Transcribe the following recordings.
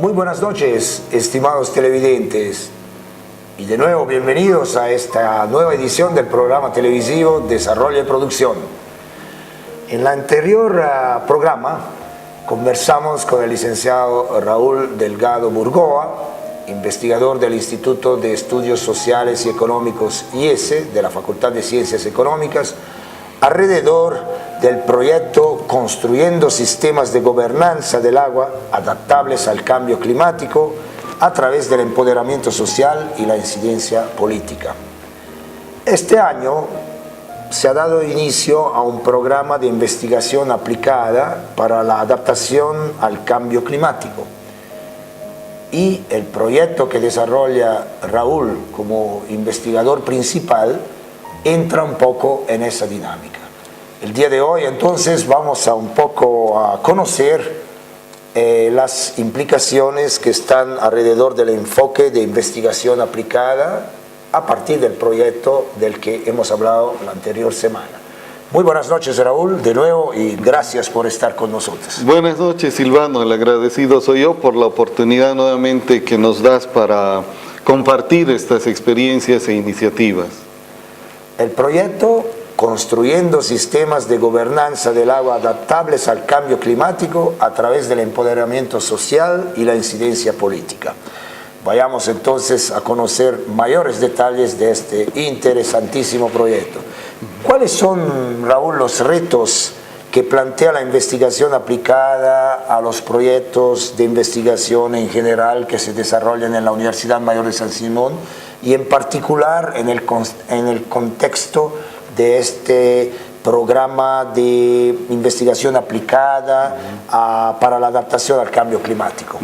Muy buenas noches, estimados televidentes, y de nuevo bienvenidos a esta nueva edición del programa televisivo Desarrollo y Producción. En el anterior programa conversamos con el licenciado Raúl Delgado Burgoa, investigador del Instituto de Estudios Sociales y Económicos IESE de la Facultad de Ciencias Económicas, alrededor del proyecto Construyendo Sistemas de Gobernanza del Agua Adaptables al Cambio Climático a través del empoderamiento social y la incidencia política. Este año se ha dado inicio a un programa de investigación aplicada para la adaptación al cambio climático. Y el proyecto que desarrolla Raúl como investigador principal entra un poco en esa dinámica. El día de hoy entonces vamos a un poco a conocer las implicaciones que están alrededor del enfoque de investigación aplicada a partir del proyecto del que hemos hablado la anterior semana. Muy buenas noches, Raúl, de nuevo, y gracias por estar con nosotros. Buenas noches, Silvano. El agradecido soy yo por la oportunidad nuevamente que nos das para compartir estas experiencias e iniciativas. El proyecto Construyendo Sistemas de Gobernanza del Agua Adaptables al Cambio Climático a través del empoderamiento social y la incidencia política. Vayamos entonces a conocer mayores detalles de este interesantísimo proyecto. ¿Cuáles son, Raúl, los retos que plantea la investigación aplicada a los proyectos de investigación en general que se desarrollan en la Universidad Mayor de San Simón y en particular en el contexto de este programa de investigación aplicada para la adaptación al cambio climático?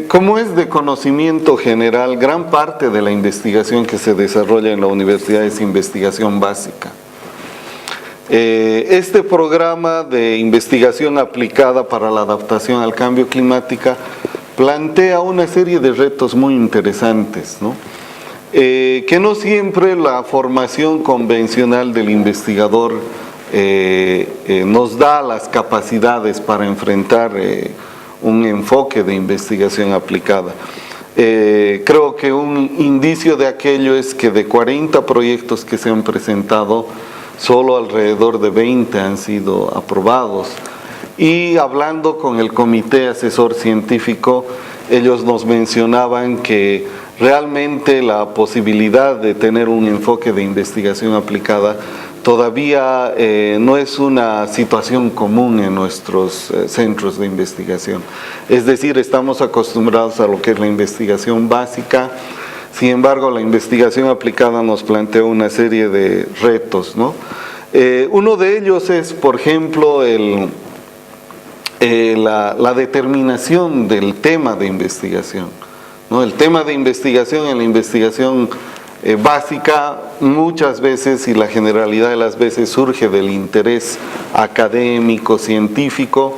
Como es de conocimiento general, gran parte de la investigación que se desarrolla en la universidad es investigación básica. Este programa de investigación aplicada para la adaptación al cambio climático plantea una serie de retos muy interesantes, ¿no? Que no siempre la formación convencional del investigador nos da las capacidades para enfrentar un enfoque de investigación aplicada. Creo que un indicio de aquello es que de 40 proyectos que se han presentado, solo alrededor de 20 han sido aprobados. Y hablando con el Comité Asesor Científico, ellos nos mencionaban que realmente la posibilidad de tener un enfoque de investigación aplicada todavía no es una situación común en nuestros centros de investigación. Es decir, estamos acostumbrados a lo que es la investigación básica. Sin embargo, la investigación aplicada nos plantea una serie de retos, ¿no? Uno de ellos es, por ejemplo, la determinación del tema de investigación, ¿no? El tema de investigación en la investigación básica muchas veces y la generalidad de las veces surge del interés académico, científico.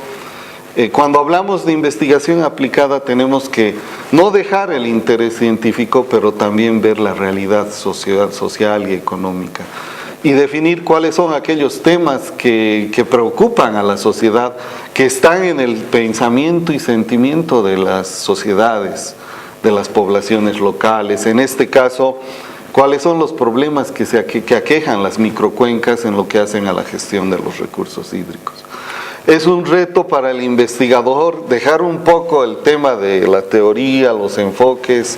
Cuando hablamos de investigación aplicada tenemos que no dejar el interés científico, pero también ver la realidad social y económica y definir cuáles son aquellos temas que preocupan a la sociedad, que están en el pensamiento y sentimiento de las sociedades, de las poblaciones locales. En este caso, cuáles son los problemas que aquejan las microcuencas en lo que hacen a la gestión de los recursos hídricos. Es un reto para el investigador dejar un poco el tema de la teoría, los enfoques,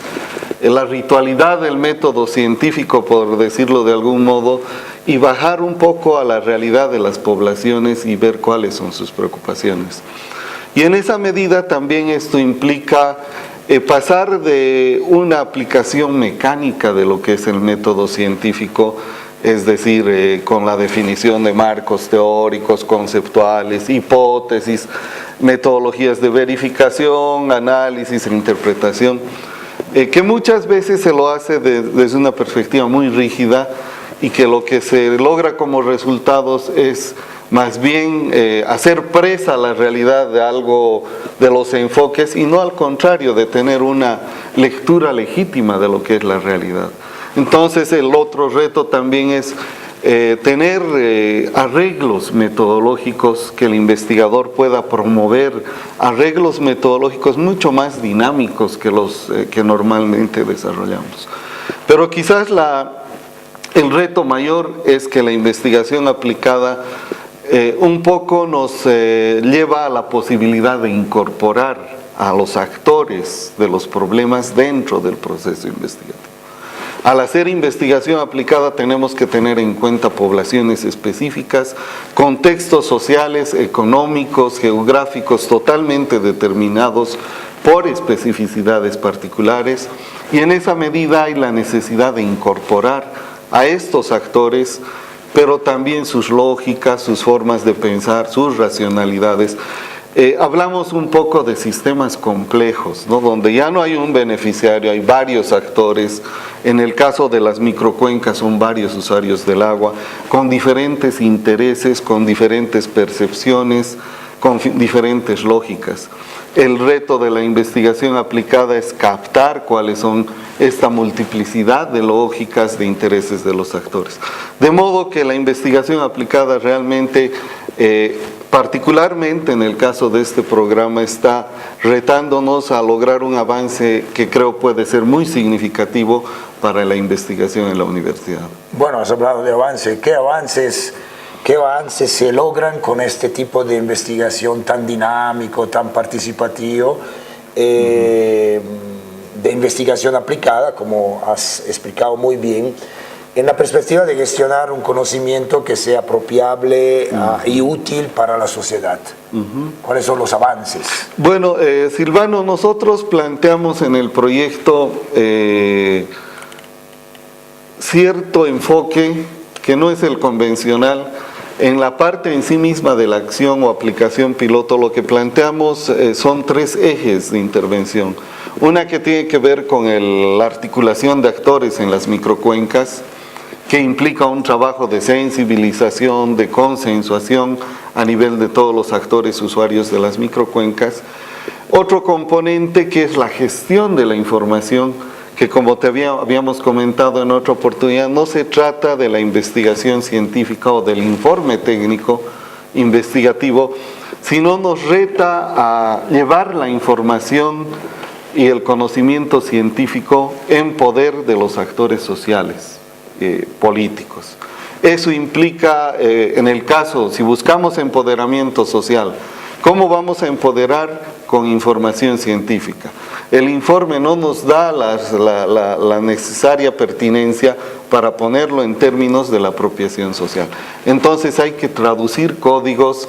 la ritualidad del método científico, por decirlo de algún modo, y bajar un poco a la realidad de las poblaciones y ver cuáles son sus preocupaciones. Y en esa medida también esto implica pasar de una aplicación mecánica de lo que es el método científico, es decir, con la definición de marcos teóricos, conceptuales, hipótesis, metodologías de verificación, análisis e interpretación, que muchas veces se lo hace desde una perspectiva muy rígida y que lo que se logra como resultados es más bien hacer presa a la realidad de algo de los enfoques y no al contrario, de tener una lectura legítima de lo que es la realidad. Entonces el otro reto también es tener arreglos metodológicos que el investigador pueda promover, arreglos metodológicos mucho más dinámicos que los que normalmente desarrollamos. Pero quizás el reto mayor es que la investigación aplicada un poco nos lleva a la posibilidad de incorporar a los actores de los problemas dentro del proceso investigativo. Al hacer investigación aplicada tenemos que tener en cuenta poblaciones específicas, contextos sociales, económicos, geográficos totalmente determinados por especificidades particulares, y en esa medida hay la necesidad de incorporar a estos actores, pero también sus lógicas, sus formas de pensar, sus racionalidades. Hablamos un poco de sistemas complejos, ¿no? Donde ya no hay un beneficiario, hay varios actores. En el caso de las microcuencas son varios usuarios del agua, con diferentes intereses, con diferentes percepciones, con diferentes lógicas. El reto de la investigación aplicada es captar cuáles son esta multiplicidad de lógicas, de intereses de los actores. De modo que la investigación aplicada realmente, particularmente en el caso de este programa, está retándonos a lograr un avance que creo puede ser muy significativo para la investigación en la universidad. Bueno, has hablado de avance. ¿Qué avances se logran con este tipo de investigación tan dinámico, tan participativo, de investigación aplicada, como has explicado muy bien, en la perspectiva de gestionar un conocimiento que sea apropiable y útil para la sociedad? ¿Cuáles son los avances? Bueno, Silvano, nosotros planteamos en el proyecto cierto enfoque que no es el convencional. En la parte en sí misma de la acción o aplicación piloto, lo que planteamos son 3 ejes de intervención. Una que tiene que ver con la articulación de actores en las microcuencas, que implica un trabajo de sensibilización, de consensuación a nivel de todos los actores usuarios de las microcuencas. Otro componente que es la gestión de la información, que como te habíamos comentado en otra oportunidad, no se trata de la investigación científica o del informe técnico investigativo, sino nos reta a llevar la información y el conocimiento científico en poder de los actores sociales, políticos. Eso implica, en el caso, si buscamos empoderamiento social, ¿cómo vamos a empoderar? Con información científica. El informe no nos da la necesaria pertinencia para ponerlo en términos de la apropiación social. Entonces hay que traducir códigos,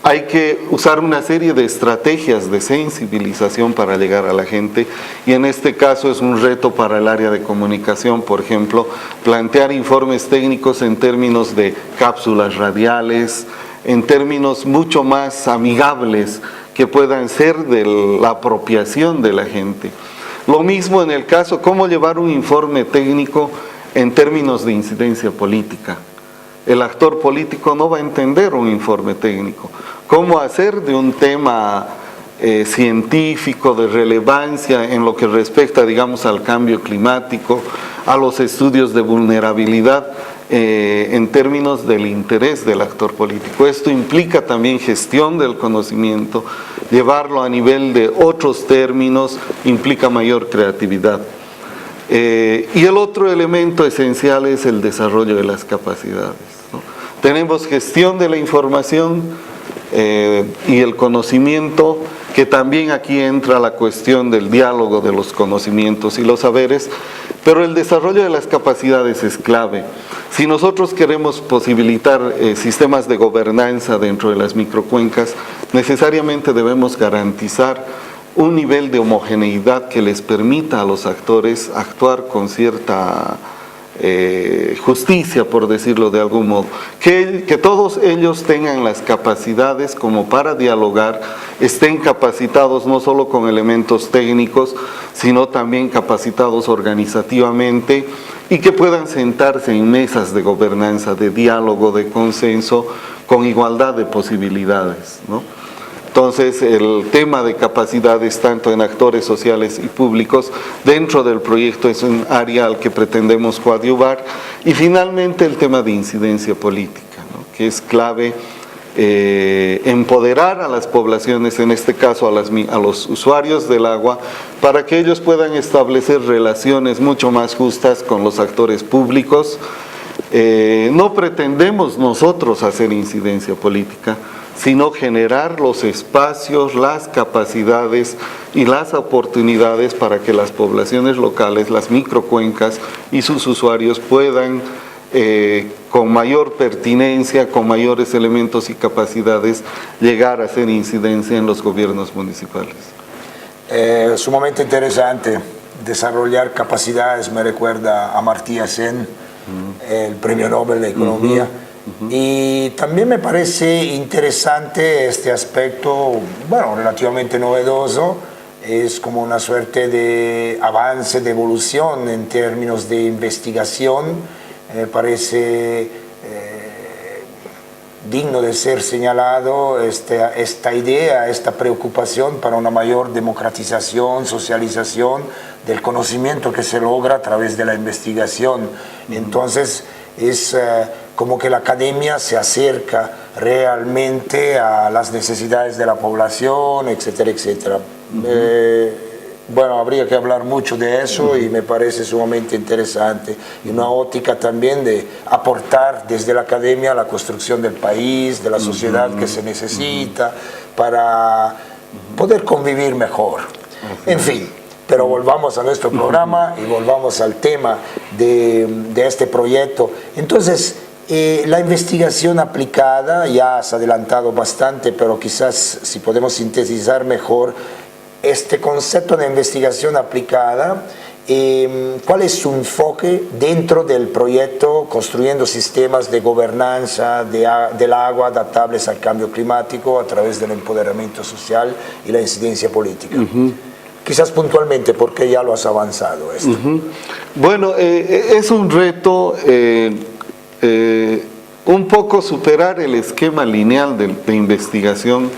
hay que usar una serie de estrategias de sensibilización para llegar a la gente, y en este caso es un reto para el área de comunicación, por ejemplo, plantear informes técnicos en términos de cápsulas radiales, en términos mucho más amigables que puedan ser de la apropiación de la gente. Lo mismo en el caso, cómo llevar un informe técnico en términos de incidencia política. El actor político no va a entender un informe técnico. Cómo hacer de un tema científico de relevancia en lo que respecta, digamos, al cambio climático, a los estudios de vulnerabilidad, en términos del interés del actor político. Esto implica también gestión del conocimiento, llevarlo a nivel de otros términos, implica mayor creatividad. Y el otro elemento esencial es el desarrollo de las capacidades, ¿no? Tenemos gestión de la información y el conocimiento, que también aquí entra la cuestión del diálogo de los conocimientos y los saberes, pero el desarrollo de las capacidades es clave. Si nosotros queremos posibilitar sistemas de gobernanza dentro de las microcuencas, necesariamente debemos garantizar un nivel de homogeneidad que les permita a los actores actuar con cierta justicia, por decirlo de algún modo, que todos ellos tengan las capacidades como para dialogar, estén capacitados no solo con elementos técnicos, sino también capacitados organizativamente, y que puedan sentarse en mesas de gobernanza, de diálogo, de consenso, con igualdad de posibilidades, ¿no? Entonces, el tema de capacidades tanto en actores sociales y públicos dentro del proyecto es un área al que pretendemos coadyuvar. Y finalmente el tema de incidencia política, ¿no?, que es clave, empoderar a las poblaciones, en este caso a los usuarios del agua, para que ellos puedan establecer relaciones mucho más justas con los actores públicos. No pretendemos nosotros hacer incidencia política, sino generar los espacios, las capacidades y las oportunidades para que las poblaciones locales, las microcuencas y sus usuarios puedan, con mayor pertinencia, con mayores elementos y capacidades, llegar a hacer incidencia en los gobiernos municipales. Sumamente interesante. Desarrollar capacidades me recuerda a Amartya Sen, el Premio Nobel de Economía. Y también me parece interesante este aspecto, bueno, relativamente novedoso. Es como una suerte de avance, de evolución en términos de investigación. Parece digno de ser señalado esta idea, esta preocupación para una mayor democratización, socialización del conocimiento que se logra a través de la investigación. Entonces es como que la academia se acerca realmente a las necesidades de la población, etcétera, etcétera. Bueno, habría que hablar mucho de eso y me parece sumamente interesante. Y una óptica también de aportar desde la academia a la construcción del país, de la sociedad que se necesita para poder convivir mejor. En fin, pero volvamos a nuestro programa y volvamos al tema de este proyecto. Entonces, la investigación aplicada, ya has adelantado bastante, pero quizás si podemos sintetizar mejor, este concepto de investigación aplicada, ¿cuál es su enfoque dentro del proyecto construyendo sistemas de gobernanza del agua adaptables al cambio climático a través del empoderamiento social y la incidencia política? Quizás puntualmente, porque ya lo has avanzado esto. Bueno, es un reto un poco superar el esquema lineal de investigación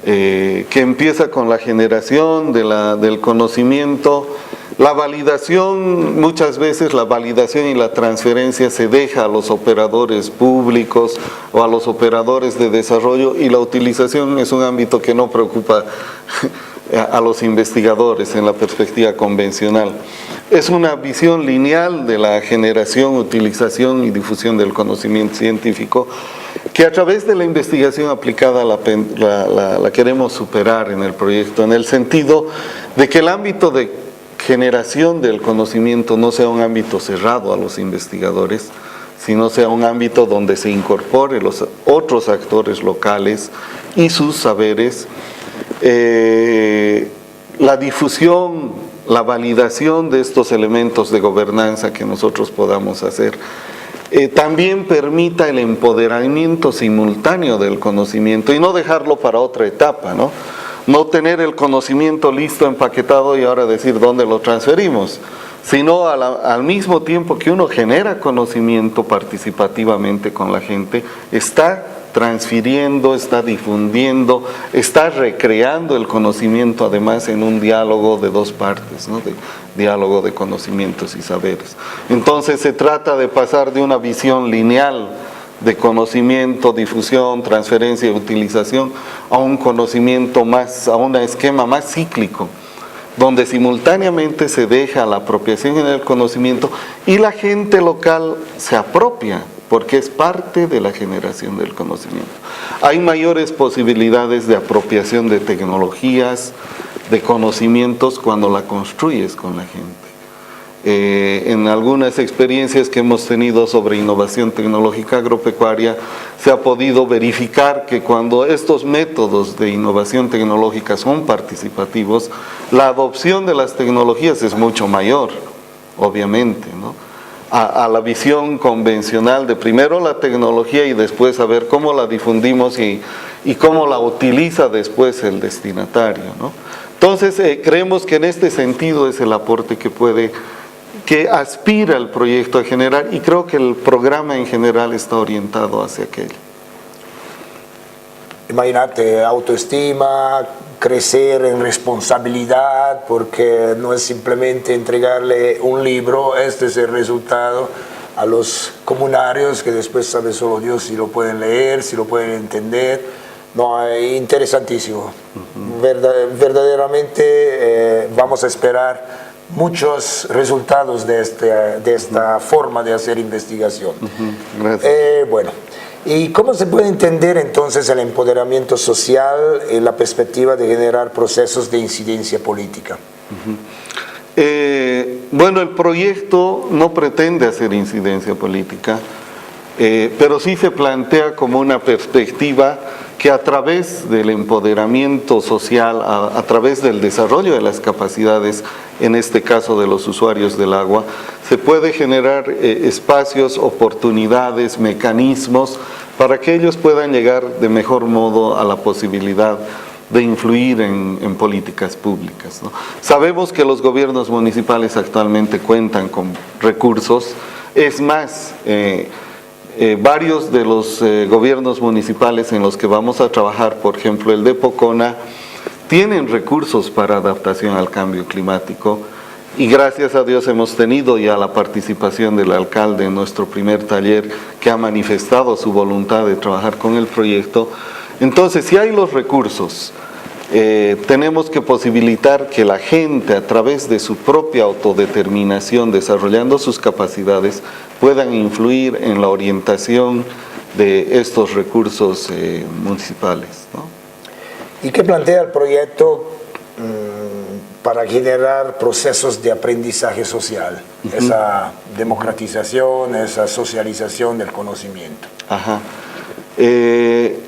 que empieza con la generación del conocimiento, la validación. Muchas veces la validación y la transferencia se deja a los operadores públicos o a los operadores de desarrollo, y la utilización es un ámbito que no preocupa a los investigadores en la perspectiva convencional. Es una visión lineal de la generación, utilización y difusión del conocimiento científico que a través de la investigación aplicada la queremos superar en el proyecto, en el sentido de que el ámbito de generación del conocimiento no sea un ámbito cerrado a los investigadores, sino sea un ámbito donde se incorporen los otros actores locales y sus saberes. La difusión, la validación de estos elementos de gobernanza que nosotros podamos hacer, también permita el empoderamiento simultáneo del conocimiento y no dejarlo para otra etapa, ¿no? No tener el conocimiento listo, empaquetado y ahora decir dónde lo transferimos, sino al mismo tiempo que uno genera conocimiento participativamente con la gente, está transfiriendo, está difundiendo, está recreando el conocimiento, además en un diálogo de dos partes, ¿no? De diálogo de conocimientos y saberes. Entonces se trata de pasar de una visión lineal de conocimiento, difusión, transferencia y utilización a un conocimiento más, a un esquema más cíclico, donde simultáneamente se deja la apropiación en el conocimiento y la gente local se apropia, porque es parte de la generación del conocimiento. Hay mayores posibilidades de apropiación de tecnologías, de conocimientos cuando la construyes con la gente. En algunas experiencias que hemos tenido sobre innovación tecnológica agropecuaria, se ha podido verificar que cuando estos métodos de innovación tecnológica son participativos, la adopción de las tecnologías es mucho mayor, obviamente, ¿no? A la visión convencional de primero la tecnología y después saber cómo la difundimos y cómo la utiliza después el destinatario, ¿no? Entonces creemos que en este sentido es el aporte que aspira el proyecto a generar, y creo que el programa en general está orientado hacia aquello. imagínate, autoestima, crecer en responsabilidad, porque no es simplemente entregarle un libro, este es el resultado, a los comunarios, que después sabe solo Dios si lo pueden leer, si lo pueden entender. No, es interesantísimo. Verdaderamente vamos a esperar muchos resultados de esta forma de hacer investigación. Bueno, ¿y cómo se puede entender entonces el empoderamiento social en la perspectiva de generar procesos de incidencia política? Bueno, el proyecto no pretende hacer incidencia política, pero sí se plantea como una perspectiva que a través del empoderamiento social, a través del desarrollo de las capacidades, en este caso de los usuarios del agua, se puede generar espacios, oportunidades, mecanismos para que ellos puedan llegar de mejor modo a la posibilidad de influir en políticas públicas, ¿no? Sabemos que los gobiernos municipales actualmente cuentan con recursos, es más, varios de los gobiernos municipales en los que vamos a trabajar, por ejemplo el de Pocona, tienen recursos para adaptación al cambio climático y gracias a Dios hemos tenido ya la participación del alcalde en nuestro primer taller, que ha manifestado su voluntad de trabajar con el proyecto. Entonces, si hay los recursos, tenemos que posibilitar que la gente, a través de su propia autodeterminación, desarrollando sus capacidades, puedan influir en la orientación de estos recursos municipales, ¿no? ¿Y qué plantea el proyecto para generar procesos de aprendizaje social? Esa democratización, esa socialización del conocimiento. Ajá.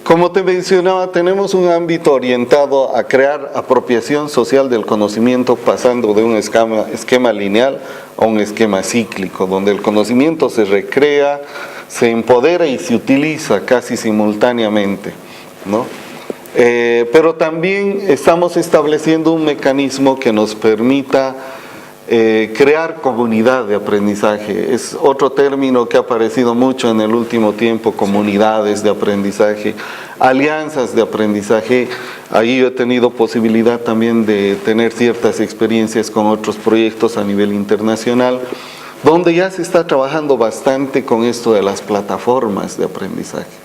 Como te mencionaba, tenemos un ámbito orientado a crear apropiación social del conocimiento, pasando de un esquema lineal a un esquema cíclico, donde el conocimiento se recrea, se empodera y se utiliza casi simultáneamente, ¿no? Pero también estamos estableciendo un mecanismo que nos permita crear comunidad de aprendizaje. Es otro término que ha aparecido mucho en el último tiempo: comunidades de aprendizaje, alianzas de aprendizaje. Ahí yo he tenido posibilidad también de tener ciertas experiencias con otros proyectos a nivel internacional, donde ya se está trabajando bastante con esto de las plataformas de aprendizaje.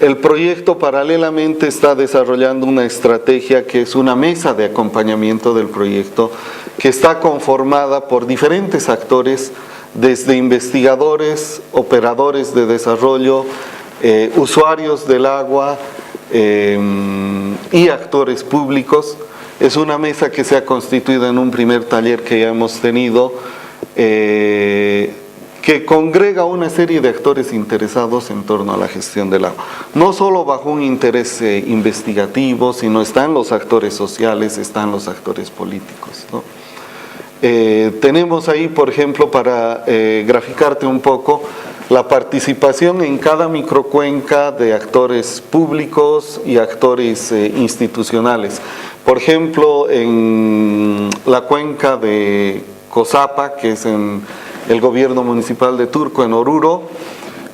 El proyecto paralelamente está desarrollando una estrategia que es una mesa de acompañamiento del proyecto, que está conformada por diferentes actores, desde investigadores, operadores de desarrollo, usuarios del agua y actores públicos. Es una mesa que se ha constituido en un primer taller que ya hemos tenido, que congrega una serie de actores interesados en torno a la gestión del agua. No solo bajo un interés investigativo, sino están los actores sociales, están los actores políticos, ¿no? Tenemos ahí, por ejemplo, para graficarte un poco, la participación en cada microcuenca de actores públicos y actores institucionales. Por ejemplo, en la cuenca de Cozapa, que es en el gobierno municipal de Turco, en Oruro,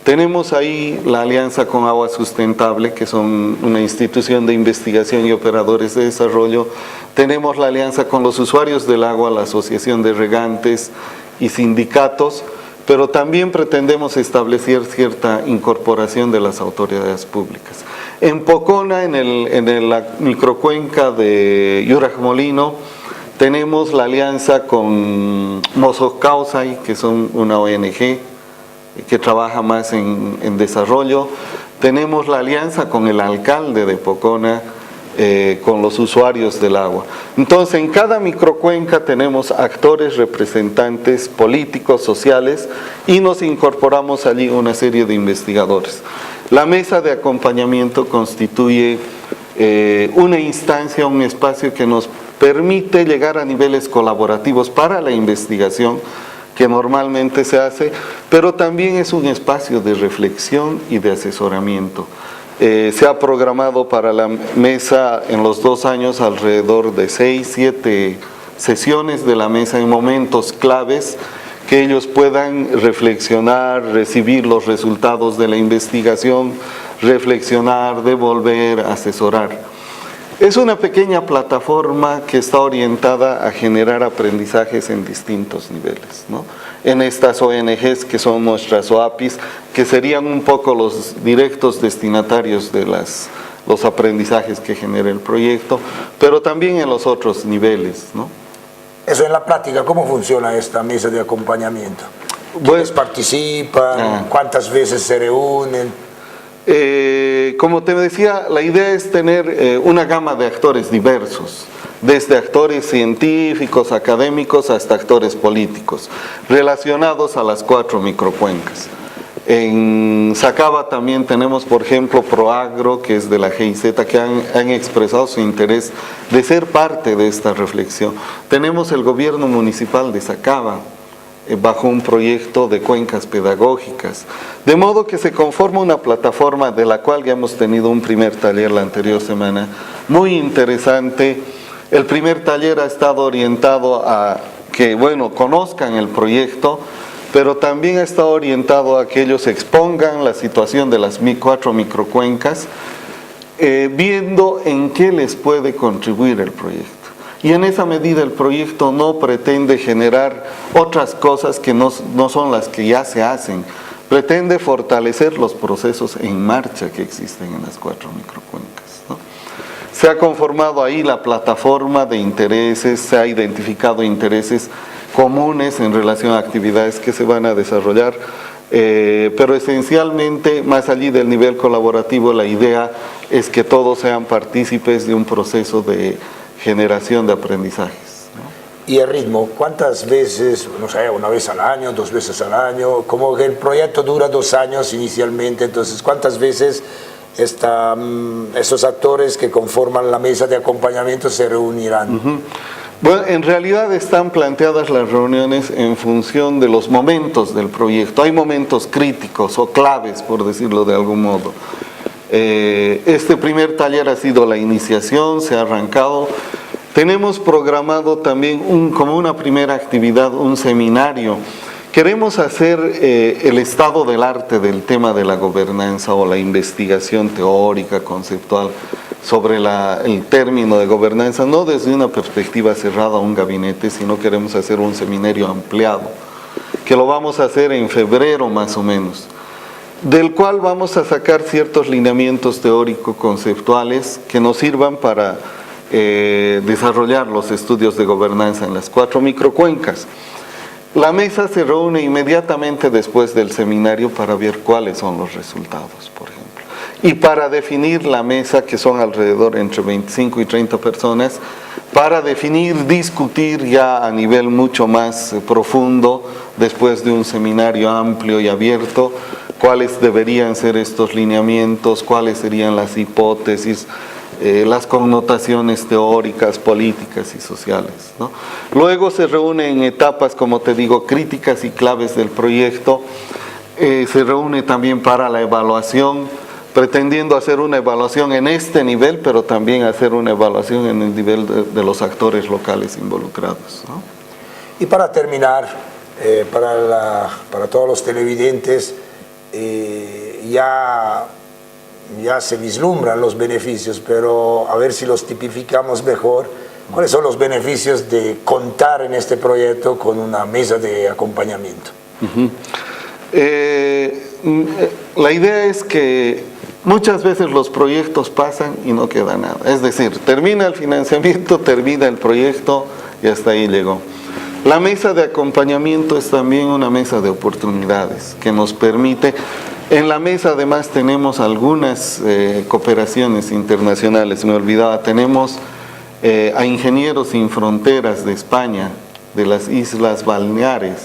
tenemos ahí la alianza con Agua Sustentable, que son una institución de investigación y operadores de desarrollo. Tenemos la alianza con los usuarios del agua, la Asociación de Regantes y sindicatos, pero también pretendemos establecer cierta incorporación de las autoridades públicas. En Pocona, en la microcuenca de Yuraj-Molino, tenemos la alianza con Mozos Causay, que son una ONG que trabaja más en desarrollo. Tenemos la alianza con el alcalde de Pocona, con los usuarios del agua. Entonces, en cada microcuenca tenemos actores, representantes políticos, sociales, y nos incorporamos allí una serie de investigadores. La mesa de acompañamiento constituye una instancia, un espacio que nos permite llegar a niveles colaborativos para la investigación que normalmente se hace, pero también es un espacio de reflexión y de asesoramiento. Se ha programado para la mesa en los 2 años alrededor de 6, 7 sesiones de la mesa en momentos claves, que ellos puedan reflexionar, recibir los resultados de la investigación, reflexionar, devolver, asesorar. Es una pequeña plataforma que está orientada a generar aprendizajes en distintos niveles, ¿no? En estas ONGs que son nuestras OAPIs, que serían un poco los directos destinatarios de los aprendizajes que genera el proyecto, pero también en los otros niveles, ¿no? Eso en la práctica, ¿cómo funciona esta mesa de acompañamiento? ¿Quiénes participan? ¿Cuántas veces se reúnen? Como te decía, la idea es tener una gama de actores diversos, desde actores científicos, académicos, hasta actores políticos, relacionados a las 4 microcuencas. En Sacaba también tenemos, por ejemplo, Proagro, que es de la GIZ, que han expresado su interés de ser parte de esta reflexión. Tenemos el gobierno municipal de Sacaba, bajo un proyecto de cuencas pedagógicas, de modo que se conforma una plataforma de la cual ya hemos tenido un primer taller la anterior semana, muy interesante. El primer taller ha estado orientado a que, bueno, conozcan el proyecto, pero también ha estado orientado a que ellos expongan la situación de las 4 microcuencas, viendo en qué les puede contribuir el proyecto. Y en esa medida el proyecto no pretende generar otras cosas que no son las que ya se hacen, pretende fortalecer los procesos en marcha que existen en las 4 microcuencas, ¿no? Se ha conformado ahí la plataforma de intereses, se ha identificado intereses comunes en relación a actividades que se van a desarrollar, pero esencialmente, más allí del nivel colaborativo, la idea es que todos sean partícipes de un proceso de generación de aprendizajes, ¿no? ¿Y el ritmo? ¿Cuántas veces, no sé, una vez al año, 2 veces al año? Como que el proyecto dura 2 años inicialmente, entonces ¿cuántas veces esos actores que conforman la mesa de acompañamiento se reunirán? Bueno, en realidad están planteadas las reuniones en función de los momentos del proyecto. Hay momentos críticos o claves, por decirlo de algún modo. Este primer taller ha sido la iniciación, se ha arrancado. Tenemos programado también como una primera actividad, un seminario. Queremos hacer el estado del arte del tema de la gobernanza o la investigación teórica, conceptual, sobre el término de gobernanza, no desde una perspectiva cerrada a un gabinete, sino queremos hacer un seminario ampliado, que lo vamos a hacer en febrero más o menos, del cual vamos a sacar ciertos lineamientos teórico-conceptuales que nos sirvan para desarrollar los estudios de gobernanza en las 4 microcuencas. La mesa se reúne inmediatamente después del seminario para ver cuáles son los resultados, por ejemplo. Y para definir la mesa, que son alrededor entre 25 y 30 personas, para definir, discutir ya a nivel mucho más profundo, después de un seminario amplio y abierto, cuáles deberían ser estos lineamientos, cuáles serían las hipótesis, las connotaciones teóricas, políticas y sociales, ¿no? Luego se reúne en etapas, como te digo, críticas y claves del proyecto. Se reúne también para la evaluación, pretendiendo hacer una evaluación en este nivel, pero también hacer una evaluación en el nivel de los actores locales involucrados, ¿no? Y para terminar, para todos los televidentes, ya se vislumbran los beneficios, pero a ver si los tipificamos mejor. ¿Cuáles son los beneficios de contar en este proyecto con una mesa de acompañamiento? La idea es que muchas veces los proyectos pasan y no queda nada. Es decir, termina el financiamiento, termina el proyecto y hasta ahí llegó. La mesa de acompañamiento es también una mesa de oportunidades que nos permite. En la mesa además tenemos algunas cooperaciones internacionales, me olvidaba, tenemos a Ingenieros Sin Fronteras de España, de las Islas Baleares,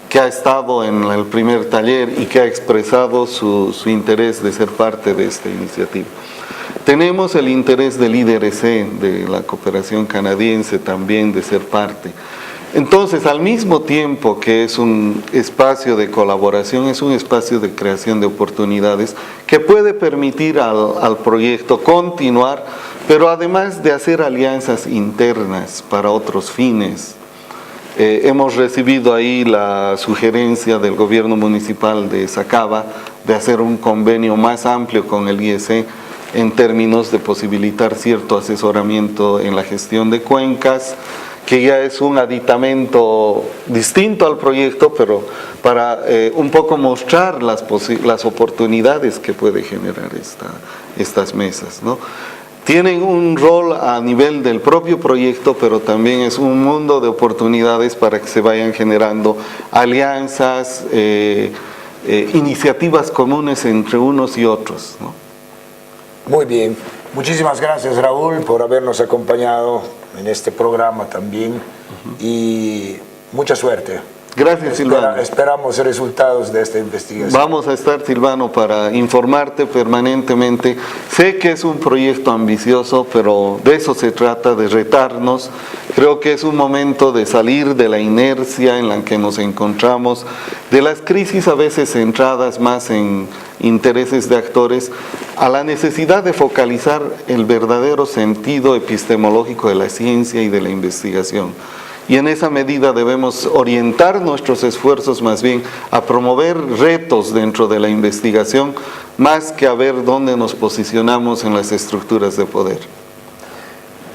que ha estado en el primer taller y que ha expresado su interés de ser parte de esta iniciativa. Tenemos el interés del IDRC, de la cooperación canadiense también, de ser parte. Entonces, al mismo tiempo que es un espacio de colaboración, es un espacio de creación de oportunidades que puede permitir al proyecto continuar, pero además de hacer alianzas internas para otros fines. Hemos recibido ahí la sugerencia del gobierno municipal de Sacaba de hacer un convenio más amplio con el IEC en términos de posibilitar cierto asesoramiento en la gestión de cuencas, que ya es un aditamento distinto al proyecto, pero para un poco mostrar las oportunidades que puede generar estas mesas, ¿no? Tienen un rol a nivel del propio proyecto, pero también es un mundo de oportunidades para que se vayan generando alianzas, iniciativas comunes entre unos y otros, ¿no? Muy bien, muchísimas gracias Raúl por habernos acompañado en este programa también y mucha suerte. Gracias, Silvano. Esperamos resultados de esta investigación. Vamos a estar, Silvano, para informarte permanentemente. Sé que es un proyecto ambicioso, pero de eso se trata, de retarnos. Creo que es un momento de salir de la inercia en la que nos encontramos, de las crisis a veces centradas más en intereses de actores, a la necesidad de focalizar el verdadero sentido epistemológico de la ciencia y de la investigación. Y en esa medida debemos orientar nuestros esfuerzos más bien a promover retos dentro de la investigación, más que a ver dónde nos posicionamos en las estructuras de poder.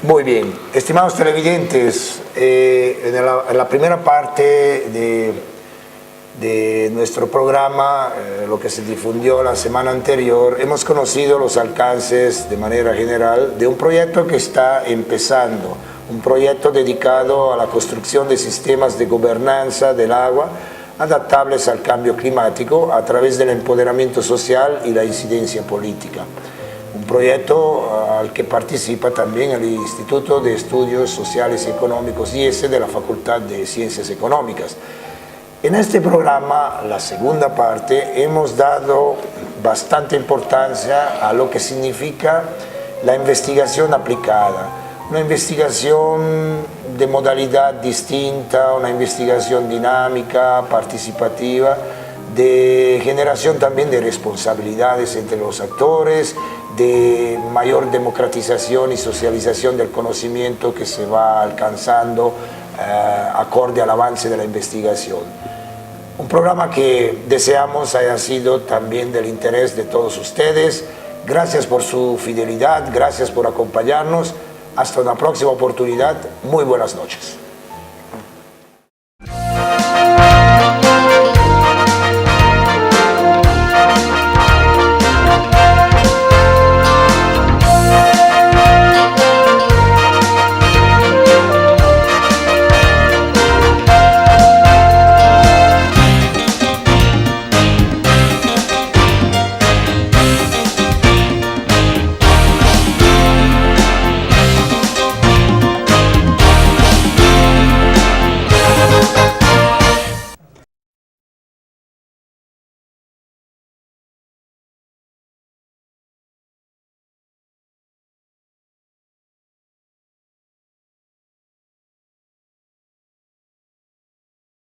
Muy bien, estimados televidentes, en la primera parte de nuestro programa, lo que se difundió la semana anterior, hemos conocido los alcances de manera general de un proyecto que está empezando, un proyecto dedicado a la construcción de sistemas de gobernanza del agua adaptables al cambio climático a través del empoderamiento social y la incidencia política. Un proyecto al que participa también el Instituto de Estudios Sociales y Económicos IES de la Facultad de Ciencias Económicas. En este programa, la segunda parte, hemos dado bastante importancia a lo que significa la investigación aplicada. Una investigación de modalidad distinta, una investigación dinámica, participativa, de generación también de responsabilidades entre los actores, de mayor democratización y socialización del conocimiento que se va alcanzando acorde al avance de la investigación. Un programa que deseamos haya sido también del interés de todos ustedes. Gracias por su fidelidad, gracias por acompañarnos. Hasta una próxima oportunidad. Muy buenas noches.